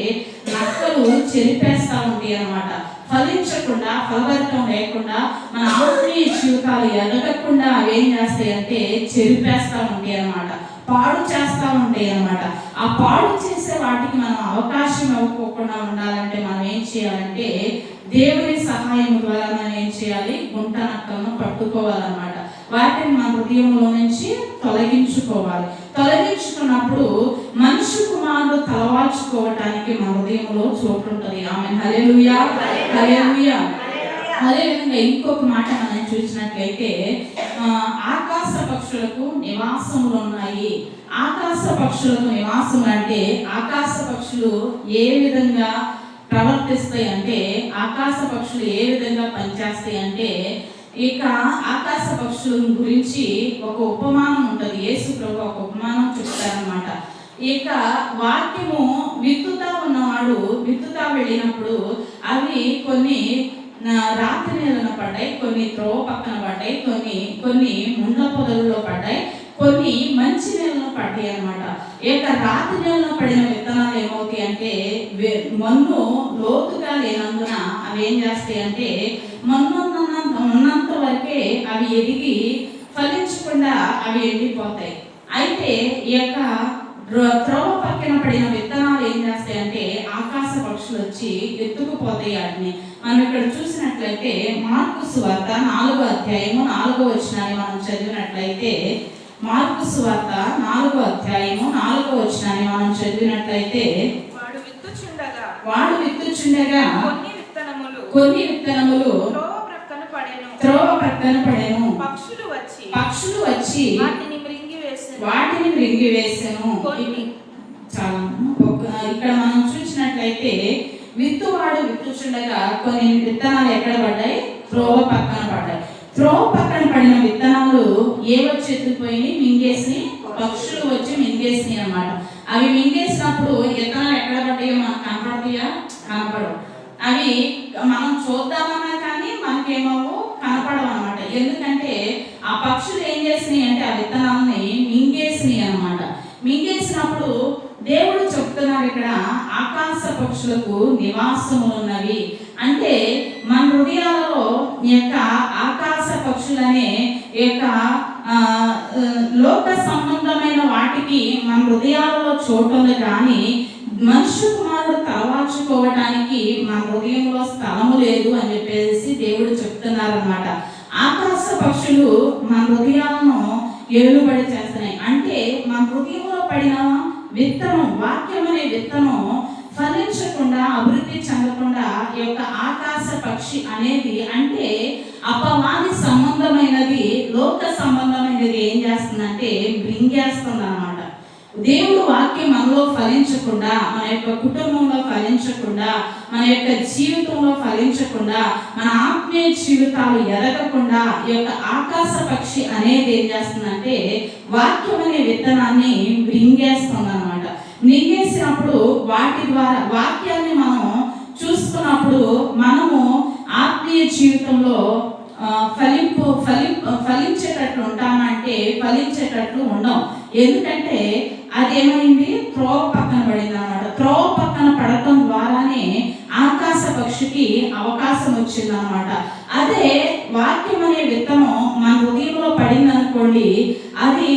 నక్కలు చెరిపేస్తా ఉంటాయి అన్నమాట. ఫలించకుండా, ఫలభరితం లేకుండా మన ఆత్మీయ జీవితాలు ఎదగకుండా అవి ఏం చేస్తాయి అంటే చెరిపేస్తా ఉంటాయి అన్నమాట, పాడు చేస్తూ ఉంటాయి అన్నమాట. ఆ పాడు చేసే వాటికి మనం అవకాశం ఇవ్వకుండా ఉండాలంటే మనం ఏం చేయాలంటే దేవుని సహాయం ద్వారా మనం ఏం చేయాలి? గుంట నక్కలను పట్టుకోవాలన్నమాట. వాటిని మన హృదయంలో నుంచి తొలగించుకోవాలి. తొలగించుకున్నప్పుడు మనిషి కుమారుడు తలవాల్చుకోవటానికి మన హృదయంలో చోటు ఉంటుంది. ఆమేన్, హల్లెలూయా, హల్లెలూయా. అదేవిధంగా ఇంకొక మాట మనం చూసినట్లయితే ఆకాశ పక్షులకు నివాసములు ఉన్నాయి. ఆకాశ పక్షులకు నివాసములు అంటే ఆకాశ పక్షులు ఏ విధంగా ప్రవర్తిస్తాయి అంటే, ఆకాశ పక్షులు ఏ విధంగా పనిచేస్తాయి అంటే ఇక ఆకాశ పక్షుల గురించి ఒక ఉపమానం ఉంటుంది. యేసు ప్రభు ఒక ఉపమానం చెప్తారనమాట. ఇక వాక్యము విత్తుతా ఉన్నవాడు విత్తుతా వెళ్ళినప్పుడు అవి కొన్ని రాతి నేలను పడ్డాయి, కొన్ని త్రోవ పక్కన పడ్డాయి, కొన్ని ముండ్ల పొదలలో పడ్డాయి, కొన్ని మంచి నేలలో పడ్డాయి అన్నమాట. ఇక రాతి నేలలో పడిన విత్తనాలు ఏమవుతాయి అంటే మన్ను లోతుగా లేనందున అవి ఏం చేస్తాయి అంటే మన్ను ఉన్నంత వరకే అవి ఎదిగి ఫలించకుండా అవి ఎండిపోతాయి. అయితే ఈ యొక్క త్రోవ పక్కన పడిన విత్తనాలు ఏం చేస్తాయంటే ఆకాశ పక్షులు వచ్చి ఎత్తుకుపోతాయి వాటిని. మనం ఇక్కడ చూసినట్లయితే మార్కు సువార్త 4వ అధ్యాయము 4వ వచనాన్ని మనం చదివినట్లయితే మార్కు సువార్త 4వ అధ్యాయము 4వ వచనాన్ని మనం చదివినట్లయితే వాడు విత్తుచుండగా కొన్ని విత్తనములు త్రోవ ప్రక్కన పడెను. పక్షులు వచ్చి వాటిని మృంగివేసెను. చాలా ఇక్కడ మనం చూసినట్లయితే విత్తువాడు విత్తుచుండగా కొన్ని విత్తనాలు ఎక్కడ పడ్డాయి? త్రోవ పక్కన పడ్డాయి. త్రోవ పక్కన పడిన విత్తనాలు వచ్చి ఎత్తుకుపోయి మింగేసి పక్షులు వచ్చి మింగేసినాయి అన్నమాట. అవి మింగేసినప్పుడు విత్తనాలు ఎక్కడ పడ్డాయో మనకు కనపడతాయా? కనపడవు. అవి మనం చూద్దామన్నా కానీ మనకేమో కనపడవు అనమాట. ఎందుకంటే ఆ పక్షులు ఏం చేసినాయి అంటే ఆ విత్తనాలని మింగేసినాయి అనమాట. మింగేసినప్పుడు దేవుడు చెప్తున్నారు ఇక్కడ ఆకాశ పక్షులకు నివాసములు ఉన్నవి అంటే మన హృదయాలలో ఈ యొక్క ఆకాశ పక్షులనే యొక్క లోక సంబంధమైన వాటికి మన హృదయాలలో చోటు ఉంది, కానీ మనుష్య కుమారుడు తలవాల్చుకోవడానికి మన హృదయంలో స్థలము లేదు అని చెప్పేసి దేవుడు చెప్తున్నారన్నమాట. ఆకాశ పక్షులు మన హృదయాలను ఏలుబడి చేస్తున్నాయి అంటే మన హృదయంలో పడిన విత్తనం, వాక్యం అనే విత్తనం ఫలించకుండా అభివృద్ధి చెందకుండా ఈ యొక్క ఆకాశ పక్షి అనేది అంటే అపవాది సంబంధమైనది, లోక సంబంధమైనది ఏం చేస్తుందంటే మృంగేస్తుంది అన్నమాట. దేవుడు వాక్యం మనలో ఫలించకుండా, మన యొక్క కుటుంబంలో ఫలించకుండా, మన యొక్క జీవితంలో ఫలించకుండా, మన ఆత్మీయ జీవితాలు ఎదగకుండా ఈ యొక్క ఆకాశ పక్షి అనేది ఏం చేస్తుందంటే వాక్యం అనే విత్తనాన్ని మృంగేస్తుంది అనమాట. మృంగేసినప్పుడు వాటి ద్వారా వాక్యాన్ని మనం చూసుకున్నప్పుడు మనము ఆత్మీయ జీవితంలో ఫలించేటట్లు ఉంటామంటే ఫలించేటట్లు ఉండం. ఎందుకంటే అది ఏమైంది? త్రోవ పక్కన పడింది అనమాట. త్రోవ పక్కన పడటం ద్వారానే ఆకాశ పక్షికి అవకాశం వచ్చింది అనమాట. అదే వాక్యం అనే విత్తనం మన హృదయంలో పడింది అనుకోండి, అది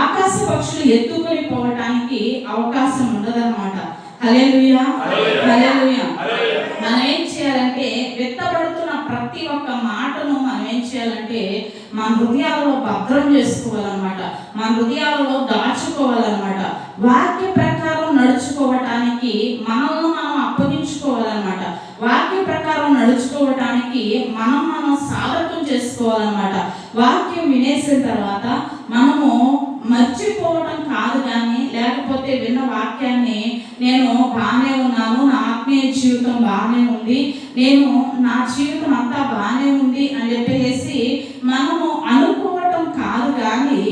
ఆకాశ పక్షులు ఎత్తుకొని పోవటానికి అవకాశం ఉండదన్నమాట. హల్లెలూయా, హల్లెలూయా. మనం ఏం చేయాలంటే విత్తబడుతున్న ప్రతి ఒక్క మాటను మనం ఏం చేయాలంటే మన హృదయాలలో భద్రం చేసుకోవాలన్నమాట, మన హృదయాలలో దాచుకోవాలన్నమాట. వాక్య ప్రకారం నడుచుకోవటానికి మనల్ని మనం అప్పగించుకోవాలన్నమాట. వాక్య ప్రకారం నడుచుకోవటానికి మనం సాధకం చేసుకోవాలన్నమాట. వాక్యం వినేసిన తర్వాత మనము మర్చిపోవటం కాదు, కానీ లేకపోతే విన్న వాక్యాన్ని నేను బాగానే ఉన్నాను, నా ఆత్మీయ జీవితం బాగానే ఉంది, నేను నా జీవితం అంతా బాగానే ఉంది అని చెప్పేసి మనము అనుకోవటం కాదు, కానీ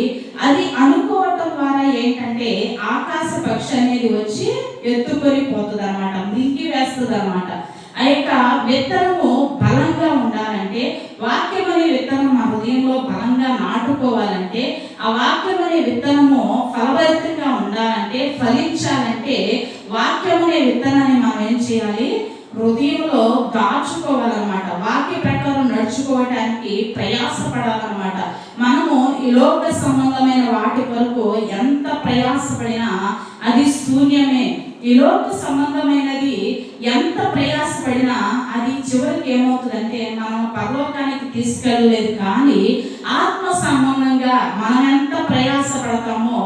అది అనుకోవటం ద్వారా ఏంటంటే ఆకాశ పక్షి అనేది వచ్చి ఎత్తుకొని పోతుంది అనమాట, మింగి వేస్తుంది అనమాట. ఆ యొక్క విత్తనము బలంగా ఉండాలంటే, వాక్యం అనే విత్తనం మా హృదయంలో బలంగా నాటుకోవాలంటే, ఆ వాక్యం అనే విత్తనము ఫలభరితంగా ఉండాలంటే, ఫలించాలంటే వాక్యం అనే విత్తనాన్ని మనం ఏం చేయాలి? హృదయంలో దాచుకోవాలన్నమాట. వాక్య ప్రకారం నడుచుకోవడానికి ప్రయాసపడాలన్నమాట. మనము ఈ లోక సంబంధమైన వాటి వరకు ఎంత ప్రయాసపడినా అది శూన్యమే. ఈ లోక సంబంధమైనది ఎంత ప్రయాసపడినా అది చివరికి ఏమవుతుందంటే మనం పరలోకానికి తీసుకెళ్ళలేదు, కానీ ఆత్మ సంబంధంగా మనం ఎంత ప్రయాసపడతామో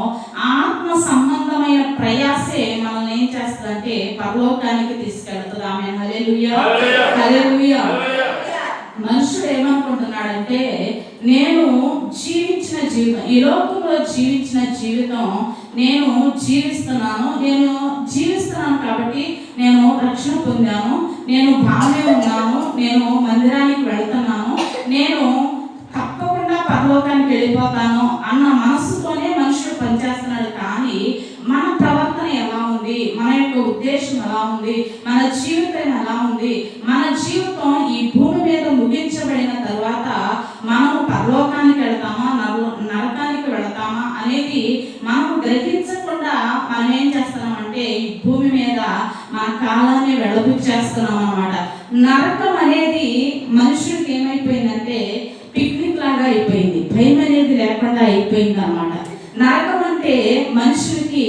ఆత్మ సంబంధమైన ప్రయాసే మనల్ని ఏం చేస్తుందంటే పరలోకానికి తీసుకెళ్తుంది. ఆమె హల్లెలూయా, హల్లెలూయా. మనుషుడు ఏమనుకుంటున్నాడంటే నేను జీవించిన జీవితం, ఈ లోకంలో జీవించిన జీవితం నేను జీవిస్తున్నాను కాబట్టి నేను రక్షణ పొందాను, నేను బాగానే ఉన్నాను, నేను మందిరానికి వెళ్తున్నాను, నేను ఉంది, మన జీవితం ఎలా ఉంది, మన జీవితం ఈ భూమి మీద ముగించబడిన తర్వాత మనము పరలోకానికి వెళ్తామా నరకానికి వెళతామా అనేది మనము గ్రహించకుండా మనం ఏం చేస్తున్నామంటే ఈ భూమి మీద మన కాలాన్ని వెడబుచ్చేస్తున్నాం అన్నమాట. నరకం అనేది మనుషుడికి ఏమైపోయిందంటే పిక్నిక్ లాగా అయిపోయింది, భయం అనేది లేకుండా అయిపోయింది అన్నమాట. నరకం అంటే మనుషులకి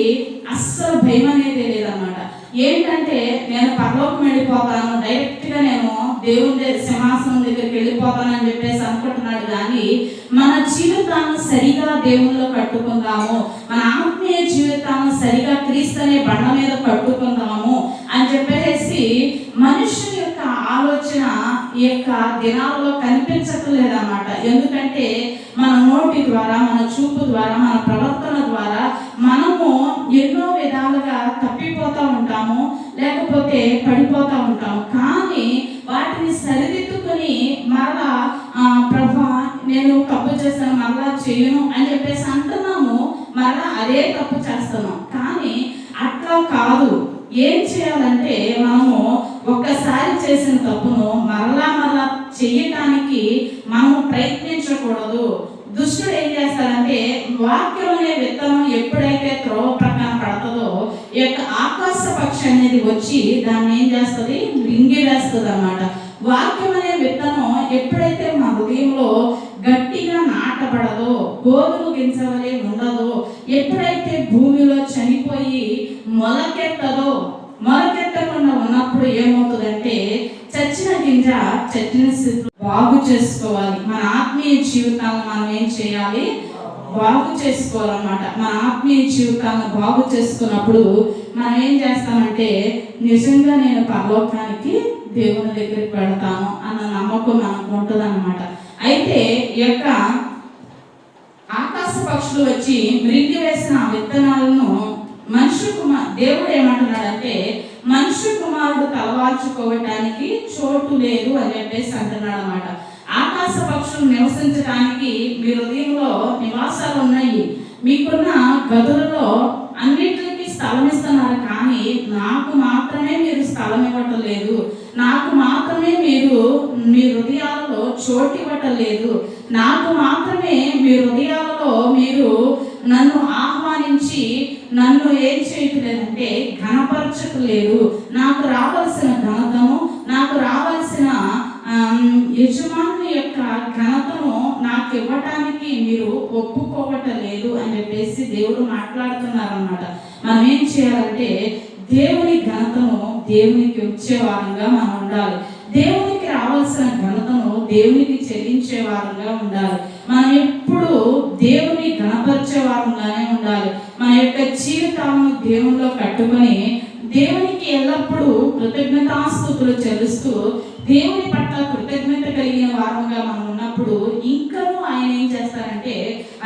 అస్సలు భయం అనేది లేదన్నమాట. ఏంటంటే నేను పరలోకం వెళ్ళిపోతాను, డైరెక్ట్గా నేను దేవుని సింహాసనం దగ్గరికి వెళ్ళిపోతాను అని చెప్పేసి అనుకుంటున్నాడు. కానీ మన జీవితాన్ని సరిగా దేవుల్లో కట్టుకుందాము, మన ఆత్మీయ జీవితాన్ని సరిగా క్రీస్తు అనే బండ మీద కట్టుకుందాము అని చెప్పేసి మనుషుల యొక్క ఆలోచన ఈ యొక్క దినాల్లో కనిపించట్లేదన్నమాట. ఎందుకంటే మన నోటి ద్వారా, మన చూపు ద్వారా, మన ప్రవర్తన ద్వారా మనము ఎన్నో విధాలుగా తప్పిపోతూ ఉంటాము, లేకపోతే పడిపోతూ ఉంటాము. కానీ వాటిని సరిదిద్దుకొని మరలా ప్రభా నేను తప్పు చేస్తాను, మరలా చేయను అని చెప్పేసి అంటున్నాము, మరలా అదే తప్పు చేస్తున్నాం. కానీ అట్లా కాదు. ఏం చేయాలంటే మనము ఒక్కసారి చేసిన తప్పును మరలా చెయ్యటానికి మనము ప్రయత్నించకూడదు. దుష్టుడు ఏం చేస్తాడంటే వాక్యం అనే విత్తనం ఎప్పుడైతే త్రోవ ప్రక్కన పడుతుందో ఈ యొక్క ఆకాశ పక్షి అనేది వచ్చి దాన్ని ఏం చేస్తుంది, రింగి వేస్తుంది అన్నమాట. వాక్యం అనే విత్తనం ఎప్పుడైతే మన హృదయంలో గట్టిగా నాటబడదో, గోధుమ గింజవలే ఉండదో, ఎప్పుడైతే భూమిలో చనిపోయి మొలకెత్తకుండా ఉన్నప్పుడు ఏమవుతుందంటే చచ్చిన గింజ చచ్చిన స్థితిలో బాగు చేసుకోవాలి. మన ఆత్మీయ జీవితాలను మనం ఏం చేయాలి, బాగు చేసుకోవాలన్నమాట. మన ఆత్మీయ జీవితాలను బాగు చేసుకున్నప్పుడు మనం ఏం చేస్తామంటే నిజంగా నేను పరలోకానికి దేవుని దగ్గరికి వెళ్తాను అన్న నమ్మకం మనకు ఉంటుంది అన్నమాట. అయితే ఈ యొక్క ఆకాశ పక్షులు వచ్చి మృంగి వేసిన విత్తనాలను దేవుడు ఏమంటున్నాడంటే మనుష్య కుమారుడు తలవాల్చుకోవటానికి చోటు లేదు అని చెప్పేసి అంటున్నాడు అన్నమాట. ఆకాశ పక్షులు నివసించడానికి మీ హృదయంలో నివాసాలు ఉన్నాయి, మీకున్న గదులలో అన్నిటికీ స్థలం ఇస్తున్నారు. కానీ నాకు మాత్రమే మీరు స్థలం ఇవ్వటం లేదు, నాకు మాత్రమే మీరు మీ హృదయాలలో చోటు ఇవ్వటం లేదు, నాకు మాత్రమే మీ హృదయాలలో మీరు నన్ను ఆహ్వానించి నన్ను ఏం చేయట్లేదంటే ఘనపరచట్లేదు. నాకు రావాల్సిన ఘనతను, నాకు రావాల్సిన యజమాని యొక్క ఘనతను నాకు ఇవ్వటానికి మీరు ఒప్పుకోవటం లేదు అని చెప్పేసి దేవుడు మాట్లాడుతున్నారు అన్నమాట. మనం ఏం చేయాలంటే దేవుని ఘనతను దేవునికి వచ్చే వారంగా మనం ఉండాలి. దేవునికి రావాల్సిన ఘనతను దేవునికి చెల్లించే వారంగా ఉండాలి. మనం ఎప్పుడు దేవుని ఘనపరిచే వారంగానే ఉండాలి. మన యొక్క జీవితాలను దేవునిలో కట్టుకొని దేవునికి ఎల్లప్పుడూ కృతజ్ఞతాస్తుతులు చెల్లిస్తూ దేవుని పట్ల కృతజ్ఞత కలిగిన వారంగా మనం ఉన్నప్పుడు ఇంకనూ ఆయన ఏం చేస్తారంటే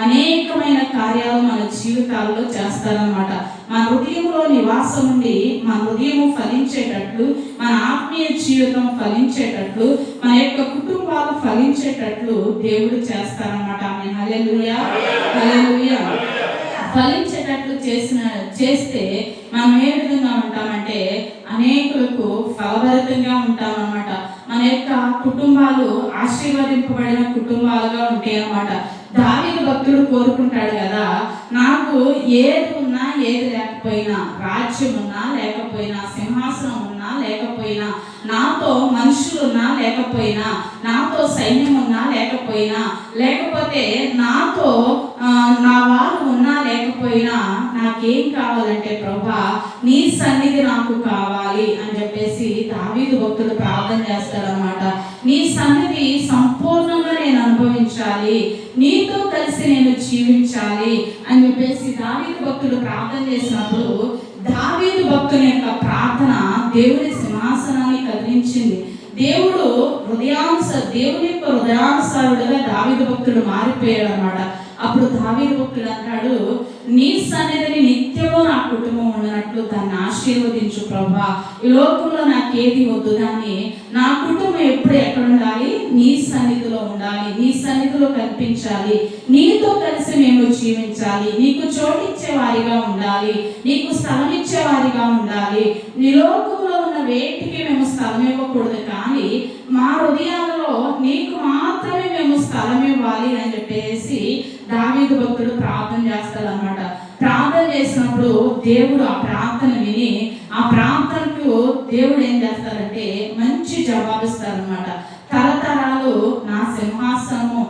అనేకమైన కార్యాలు మన జీవితాల్లో చేస్తారనమాట. మన హృదయంలో నివాసం ఉండి మన హృదయం ఫలించేటట్లు, మన ఆత్మీయ జీవితం ఫలించేటట్లు, మన యొక్క కుటుంబాలు ఫలించేటట్లు దేవుడు చేస్తారనమాట. ఆమె హల్లెలూయా, హల్లెలూయా. ఫలించేటట్లు చేస్తే మనం ఏ విధంగా ఉంటామంటే అనేకులకు ఫలభరితంగా ఉంటామన్నమాట. మన యొక్క కుటుంబాలు ఆశీర్వదింపబడిన కుటుంబాలుగా ఉంటాయి అన్నమాట. దావీదు భక్తుడు కోరుకుంటాడు కదా, నాకు ఏది ఉన్నా ఏది లేకపోయినా, రాజ్యం ఉన్నా లేకపోయినా, సింహాసనం ఉన్నా లేకపోయినా, నాతో మనుషులున్నా లేకపోయినా, నాతో సైన్యం ఉన్నా లేకపోయినా, లేకపోతే నాతో నా వారు ఉన్నా లేకపోయినా, నాకేం కావాలంటే ప్రభా నీ సన్నిధి నాకు కావాలి అని చెప్పేసి దావీదు భక్తుడు ప్రార్థన చేస్తాడనమాట. నీ సన్నిధి సంపూర్ణంగా నేను అనుభవించాలి, నీతో కలిసి నేను జీవించాలి అని చెప్పేసి దావీదు భక్తుడు ప్రార్థన చేసినప్పుడు దావీదు భక్తుని యొక్క ప్రార్థన దేవుని సింహాసనాన్ని కదిలించింది. దేవుడు దేవుని యొక్క హృదయానుసారుడుగా దావీదు భక్తుడు మారిపోయాడు అన్నమాట. అప్పుడు దావీదు భక్తుడు అంటాడు, నీ సన్నిధిని నిత్యము నా కుటుంబం ఉన్నట్లు దాన్ని ఆశీర్వదించు ప్రభా. ఈ లోకంలో నాకేది వద్దు, దాన్ని నా కుటుంబం ఎప్పుడు ఎక్కడ ఉండాలి, నీ సన్నిధిలో ఉండాలి, నీ సన్నిధిలో కనిపించాలి, నీతో కలిసి మేము జీవించాలి, నీకు చోటిచ్చే వారిగా ఉండాలి, నీకు స్థలం ఇచ్చే వారిగా ఉండాలి. నీ లోకంలో ఉన్న వేటికి మేము స్థలం ఇవ్వకూడదు, కానీ మా హృదయాలలో నీకు మాత్రమే మేము స్థలం ఇవ్వాలి అని చెప్పేసి దావీదు భక్తుడు ప్రార్థన చేస్తాడు అనమాట. ప్రార్థన చేసినప్పుడు దేవుడు ఆ ప్రార్థన విని ఆ ప్రార్థనకు దేవుడు ఏం చేస్తారంటే మంచి జవాబిస్తారనమాట. తరతరాలు నా సింహాసనము,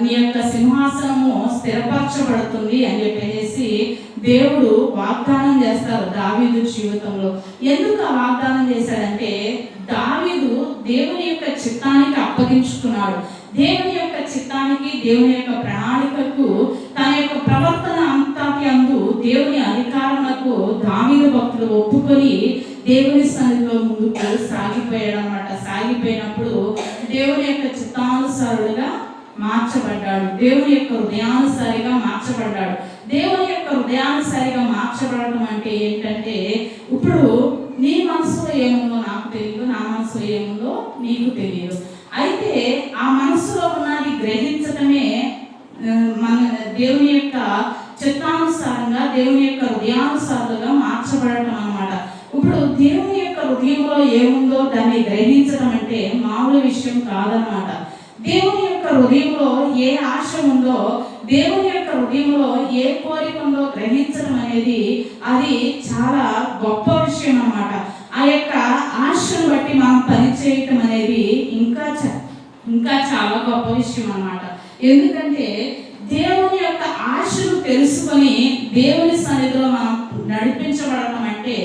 నీ యొక్క సింహాసనము స్థిరపరచబడుతుంది అని చెప్పేసి దేవుడు వాగ్దానం చేస్తారు దావీదు జీవితంలో. ఎందుకు ఆ వాగ్దానం చేశాడంటే దావీదు దేవుని యొక్క చిత్తానికి అప్పగించుకున్నాడు. దేవుని యొక్క చిత్తానికి, దేవుని యొక్క ప్రణాళికకు, తన యొక్క ప్రవర్తన అంతటి అందు దేవుని అధికారులకు దావీదు భక్తులు ఒప్పుకొని దేవుని సన్నిధిలో ముందుకు సాగిపోయాడు అనమాట. సాగిపోయినప్పుడు దేవుని యొక్క చిత్తానుసారుడుగా మార్చబడ్డాడు. దేవుని యొక్క హృదయానుసారిగా మార్చబడ్డాడు. దేవుని యొక్క హృదయానుసారిగా మార్చబడటం అంటే ఏంటంటే, ఇప్పుడు నీ మనసులో ఏముందో నాకు తెలియదు, నా మనసులో ఏముందో నీకు తెలియదు. అయితే ఆ మనసులో ఉన్నది గ్రహించటమే మన దేవుని యొక్క చిత్తానుసారంగా, దేవుని యొక్క హృదయానుసారులుగా మార్చబడటం అన్నమాట. ఇప్పుడు దేవుని యొక్క హృదయంలో ఏముందో దాన్ని గ్రహించడం అంటే మామూలు విషయం కాదనమాట. దేవుని యొక్క హృదయంలో ఏ ఆశ ఉందో, దేవుని యొక్క హృదయంలో ఏ కోరిక ఉందో గ్రహించడం అనేది అది చాలా గొప్ప విషయం అన్నమాట. ఆ యొక్క ఆశను బట్టి మనం పని చేయటం అనేది ఇంకా చాలా గొప్ప విషయం అన్నమాట. ఎందుకంటే దేవుని యొక్క ఆశను తెలుసుకొని దేవుని సన్నిధిలో మనం నడిపించబడటం అంటే,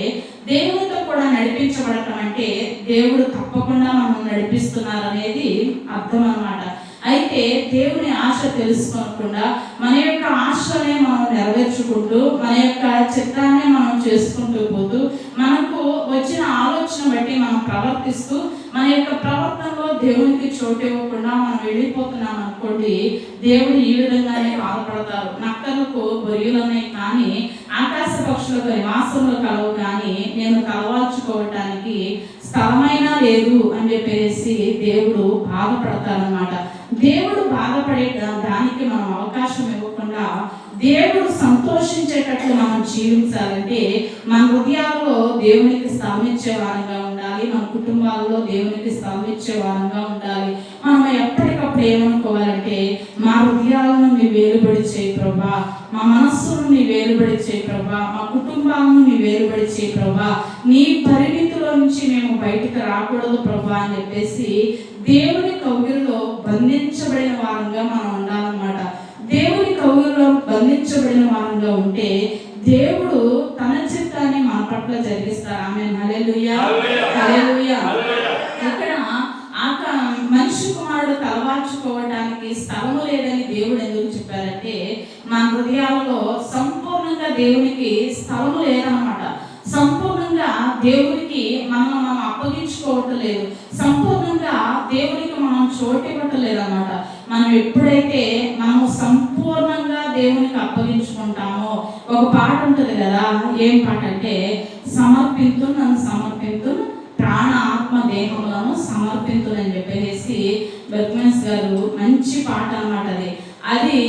దేవునితో కూడా నడిపించబడటం అంటే దేవుడు తప్పకుండా మనం నడిపిస్తున్నారు అనేది అర్థం అన్నమాట. అయితే దేవుని ఆశ తెలుసుకోకుండా మన యొక్క ఆశనే మనం నెరవేర్చుకుంటూ, మన యొక్క చిత్తాన్ని మనం చేసుకుంటూ పోతూ, మనకు వచ్చిన ఆలోచన బట్టి మనం ప్రవర్తిస్తూ, మన యొక్క ప్రవర్తనలో దేవునికి చోటు ఇవ్వకుండా మనం వెళ్ళిపోతున్నాం అనుకోండి, దేవుడు ఈ విధంగానే బాధపడతారు. నక్కలకు బొరియలున్నాయి కానీ ఆకాశ పక్షులకు నివాసంలో కలవు, కానీ నేను కలవాల్చుకోవటానికి స్థలమైనా లేదు అని చెప్పేసి దేవుడు బాధపడతారనమాట. దేవుడు బాధపడే దానికి మనం అవకాశం ఇవ్వకుండా దేవుడు సంతోషించేటట్లు మనం జీవించాలంటే మన హృదయాల్లో దేవునికి స్థలం ఇచ్చే వారంగా ఉండాలి. మన కుటుంబాల్లో దేవునికి స్థలం ఇచ్చే వారంగా ఉండాలి. మనం ఎప్పటికప్పుడు ఏమనుకోవాలంటే, మా హృదయాలను నీ వేలుబడి చేయి ప్రభా, మా మనస్సును నీ వేలుబడి చేయి ప్రభా, మా కుటుంబాలను నీ వేలుబడి చేయి ప్రభా, నీ పరిమితుల నుంచి మేము బయటకు రాకూడదు ప్రభా అని చెప్పేసి దేవుని కౌగిలిలో బంధించబడిన వారంగా మనం ఉండాలన్నమాట. దేవుని కౌగిలిలో బంధించబడిన వారంగా ఉంటే దేవుడు తన చిత్తాన్ని మన పట్ల జరిగిస్తారు. ఆమేన్, హల్లెలూయా, హల్లెలూయా. ఇక్కడ మనిషి కుమారుడు తలవాల్చుకోవడానికి స్థలము లేదని దేవుడు ఎందుకు చెప్పారంటే, మన హృదయాలలో సంపూర్ణంగా దేవునికి స్థలము లేదన్నమాట. సంపూర్ణంగా దేవునికి మనం అప్పగించుకోవటం లేదు, సంపూర్ణంగా దేవునికి మనం చోటు ఇవ్వటలేదు అన్నమాట. మనం ఎప్పుడైతే మనము సంపూర్ణంగా దేవునికి అప్పగించుకుంటామో, ఒక పాట ఉంటుంది కదా, ఏం పాట అంటే, సమర్పింతు నన్ను సమర్పింతు, ప్రాణ ఆత్మ దేహములను సమర్పింతు అని చెప్పేసి బెర్గ్మన్స్ గారు మంచి పాట అన్నమాట. అది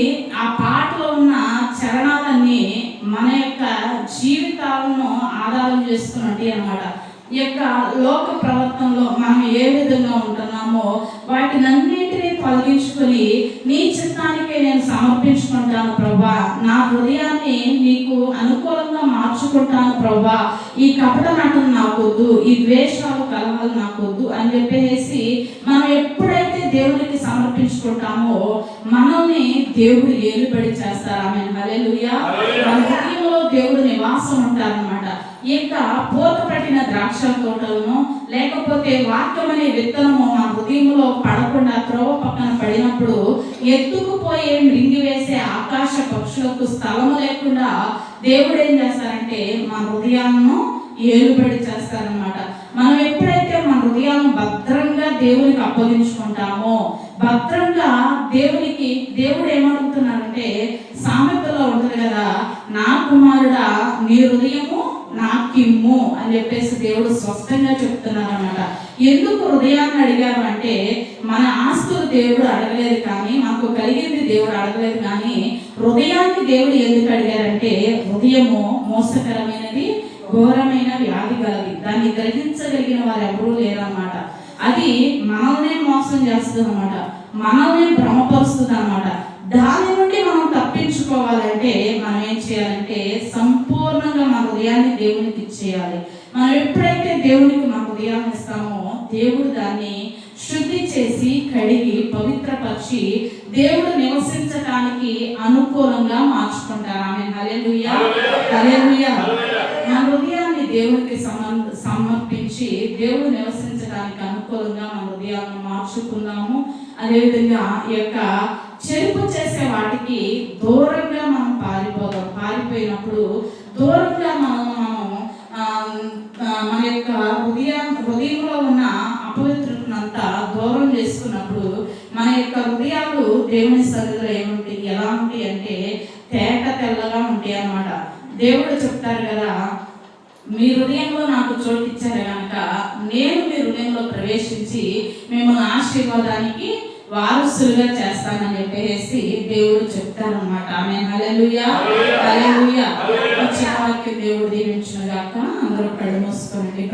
ఆ పాటలో ఉన్న చరణాలన్నీ మన యొక్క జీవితాలను ఆధారం చేసుకున్నట్టు అన్నమాట. ఈ యొక్క లోక ప్రవర్తనలో మనం ఏ విధంగా ఉంటున్నామో వాటినన్నింటినీ తొలగించుకొని నీ చిత్తానికే నేను సమర్పించుకుంటాను ప్రభా, నా హృదయాన్ని నీకు అనుకూలంగా మార్చుకుంటాను ప్రభా, ఈ కపట నటన నాకొద్దు, ఈ ద్వేషాలు కలహాలు నాకొద్దు అని చెప్పేసి మనం ఎప్పుడైతే దేవునికి సమర్పించుకుంటామో మనల్ని దేవుడు ఏలుబడి చేస్తారు. ఆమేన్, హల్లెలూయా. మన హృదయంలో దేవుడు నివాసం ఉంటారన్నమాట. ఈ యొక్క పూత పట్టిన ద్రాక్ష తోటలను, లేకపోతే వాక్యం అనే విత్తనము మన హృదయంలో పడకుండా త్రోవ పక్కన పడినప్పుడు ఎత్తుకుపోయే మృంగి వేసే ఆకాశ పక్షులకు స్థలము లేకుండా దేవుడు ఏం చేస్తారంటే మన హృదయాలను ఏలుబడి చేస్తారనమాట. మనం ఎప్పుడైతే మన హృదయాలను భద్రంగా దేవునికి అప్పగించుకుంటామో, భద్రంగా దేవుడు ఏమడుగుతున్నారంటే, సామెతలో ఉంటుంది కదా, నా కుమారుడా నీ హృదయము నాకిమ్ము అని చెప్పేసి దేవుడు స్పష్టంగా చెప్తున్నారు అన్నమాట. ఎందుకు హృదయాన్ని అడిగారు అంటే, మన ఆస్తులు దేవుడు అడగలేదు, కానీ మనకు కలిగింది దేవుడు అడగలేదు, కానీ హృదయాన్ని దేవుడు ఎందుకు అడిగారంటే, హృదయము మోసకరమైనది, ఘోరమైన వ్యాధి గలది. దాన్ని గ్రహించగలిగిన వారు ఎవరూ లేరన్నమాట. అది మనల్ని మోసం చేస్తుంది అన్నమాట, మనల్ని భ్రమపరుస్తుంది అన్నమాట. దాని నుండి మనం తప్పించుకోవాలంటే మనం ఏం చేయాలంటే సంపూర్ణంగా మన హృదయాన్ని దేవునికి ఇచ్చేయాలి. మనం ఎప్పుడైతే దేవునికి మన హృదయాన్ని ఇస్తామో దేవుడు దాన్ని శుద్ధి చేసి కడిగి పవిత్రపరిచి దేవుడు నివసించడానికి అనుకూలంగా మార్చుకుంటారు. ఆమేన్. హల్లెలూయా, హల్లెలూయా. మన హృదయాన్ని దేవునికి సమర్పించి దేవుడు నివసించడానికి అనుకూలంగా మన హృదయాన్ని మార్చుకుందాము. అదేవిధంగా ఈ యొక్క చెరుపు చేసే వాటికి దూరంగా మనం పారిపోయినప్పుడు దూరంగా మనం మన యొక్క హృదయంలో ఉన్న అపవిత్రతనంతా దూరం చేసుకున్నప్పుడు మన యొక్క హృదయాలు దేవుని సన్నిధిలో ఏముంటాయి, ఎలా ఉంటాయి అంటే తేట తెల్లగా ఉంటాయి అన్నమాట. దేవుడు చెప్తారు కదా, మీ హృదయంలో నాకు చోటు ఇచ్చారు కనుక నేను మీ హృదయంలో ప్రవేశించి మిమ్మల్ని ఆశీర్వాదానికి వారసులుగా చేస్తానని చెప్పేసి దేవుడు చెప్తారన్నమాట. ఆమేన్. హల్లెలూయా, హల్లెలూయా. ఈ చిన్న వాక్యం దేవుడు దీవించును గాక. అందరూ కళ్ళు మూసుకోండి.